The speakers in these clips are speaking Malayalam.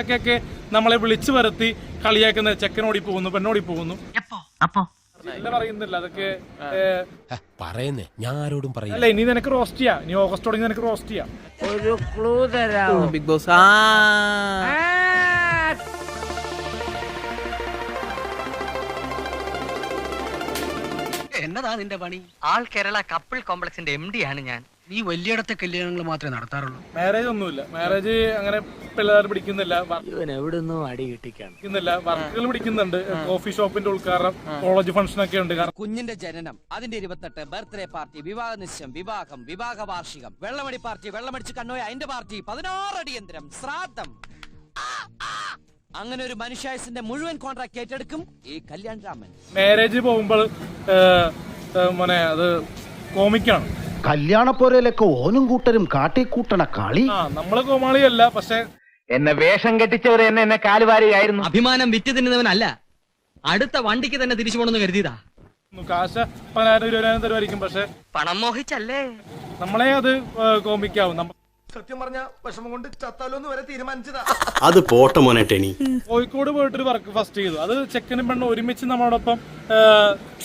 ഒക്കെ നമ്മളെ വിളിച്ചു വരുത്തി കളിയാക്കുന്ന ചെക്കനോടി പോകുന്നു പെണ്ണോടി പോകുന്നു. പറയുന്നില്ല അതൊക്കെ പറയുന്നേ ഞാൻ ആരോടും പറയില്ല. അല്ല ഇനി നിനക്ക് റോസ്റ്റ് ചെയ്യാം. ഇനി ഓഗസ്റ്റ് തുടങ്ങി നിനക്ക് റോസ്റ്റ് ചെയ്യാം. ഒരു ക്ലൂ തരാമോ ബിഗ് ബോസ്? എന്നതാ നിന്റെ പണി? ആൾ കേരള കപ്പിൾ കോംപ്ലക്സിന്റെ MD ആണ് ഞാൻ. നീ വലിയടത്തെ കല്യാണങ്ങൾ മാത്രമേ നടത്താറുള്ളൂ. മാരേജ് ഒന്നുമില്ല. മാരേജ് അങ്ങനെ പിള്ളേർ പിടിക്കുന്നില്ല. എവിടുന്നോ അടി കിട്ടിക്കാണ്. വർക്കുകൾ പിടിക്കുന്നുണ്ട്. കോഫി ഷോപ്പിന്റെ ഉദ്ഘാടനം, കോളേജ് ഫംഗ്ഷൻ ഒക്കെ ഉണ്ട്. കുഞ്ഞിന്റെ ജനനം, അതിന്റെ 28, ബർത്ത്ഡേ പാർട്ടി, വിവാഹ നിശ്ചയം, വിവാഹം, വിവാഹ വാർഷികം, വെള്ളമടി പാർട്ടി, വെള്ളമടിച്ച് കണ്ണോയ അതിന്റെ പാർട്ടി, 16 അടിയന്തരം, ശ്രാദ്ധം. അങ്ങനെ ഒരു മനുഷ്യായുസിന്റെ മുഴുവൻ കോൺട്രാക്ട് ഏറ്റെടുക്കും ഈ കല്യാൺ രാമൻ. മാരേജ് പോകുമ്പോൾ മോനെ അത് കോമിക്കാണ്. കല്യാണപ്പോരയിലൊക്കെ ഓനും കൂട്ടരും കാട്ടിക്കൂട്ടണ കളി. നമ്മള് കോമാളിയല്ല, പക്ഷെ എന്നെ വേഷം കെട്ടിച്ചവർ എന്നെ കാലുവാരിയായിരുന്നു. അഭിമാനം വിറ്റ് തിന്നുന്നവനല്ല, അടുത്ത വണ്ടിക്ക് തന്നെ തിരിച്ചു പോണെന്ന് കരുതിയതാ. കാശ് 10,000-20,000 തരുമായിരിക്കും, പക്ഷെ പണം മോഹിച്ചല്ലേ നമ്മളെ അത് കോമിക്കാവും. സത്യം പറഞ്ഞ വിഷമം കൊണ്ട് ചത്താലോന്ന് വരെ തീരുമാനിച്ചതാ. അത് പോട്ടെ മോനെ ടെനി. കോഴിക്കോട് പോയിട്ടൊരു വർക്ക് ഫസ്റ്റ് ചെയ്തു. അത് ചെക്കനും പെണ്ണും ഒരുമിച്ച് നമ്മളോടൊപ്പം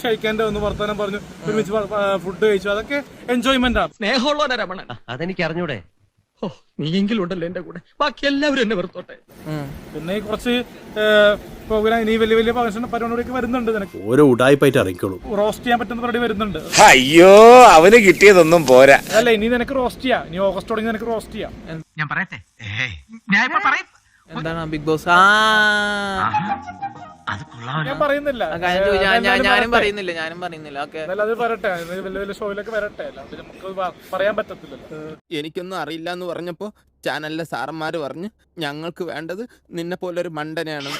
കഴിക്കാൻ്റെ ഒന്ന് വർത്തമാനം പറഞ്ഞു, ഒരുമിച്ച് ഫുഡ് കഴിച്ചു. അതൊക്കെ എൻജോയ്മെന്റ് ആണ്. സ്നേഹമുള്ള രമണൻ. അതെനിക്ക് അറിഞ്ഞൂടെ? നീയെങ്കിലും ഉണ്ടല്ലോ എന്റെ കൂടെ, ബാക്കി എല്ലാവരും എന്നെ വെറുത്തോട്ടെ. പിന്നെ കുറച്ച് പ്രോഗ്രാം ഇനി വലിയ വലിയ ഫംഗ്ഷൻ പരിപാടിയൊക്കെ വരുന്നുണ്ട്. നിനക്ക് ഓരോ ഉടായ്പായിട്ട് ഇറങ്ങിക്കോളൂ. റോസ്റ്റ് ചെയ്യാൻ പറ്റുന്ന പരിപാടി വരുന്നുണ്ട്. അയ്യോ അവന് കിട്ടിയതൊന്നും പോരാ. അല്ല ഇനി നിനക്ക് റോസ്റ്റ് ചെയ്യാം. ഇനി ഓഗസ്റ്റ് തുടങ്ങി നിനക്ക് റോസ്റ്റ് ചെയ്യാം. ഞാൻ പറയട്ടെ? ഞാൻ ഇപ്പൊ പറയും. എന്താണ് ബിഗ് ബോസ്? ഞാൻ പറയുന്നില്ല. ഞാനും പറയുന്നില്ല. എന്നാലും അത് വരട്ടെ, വലിയ വലിയ ഷോയിലൊക്കെ വരട്ടെ. അല്ലാതെ നമുക്ക് പറയാൻ പറ്റത്തില്ലല്ലോ. എനിക്കൊന്നും അറിയില്ല എന്ന് പറഞ്ഞപ്പോ ചാനലിലെ സാറന്മാര് പറഞ്ഞു ഞങ്ങൾക്ക് വേണ്ടത് നിന്നെ പോലൊരു മണ്ടനെയാണ്.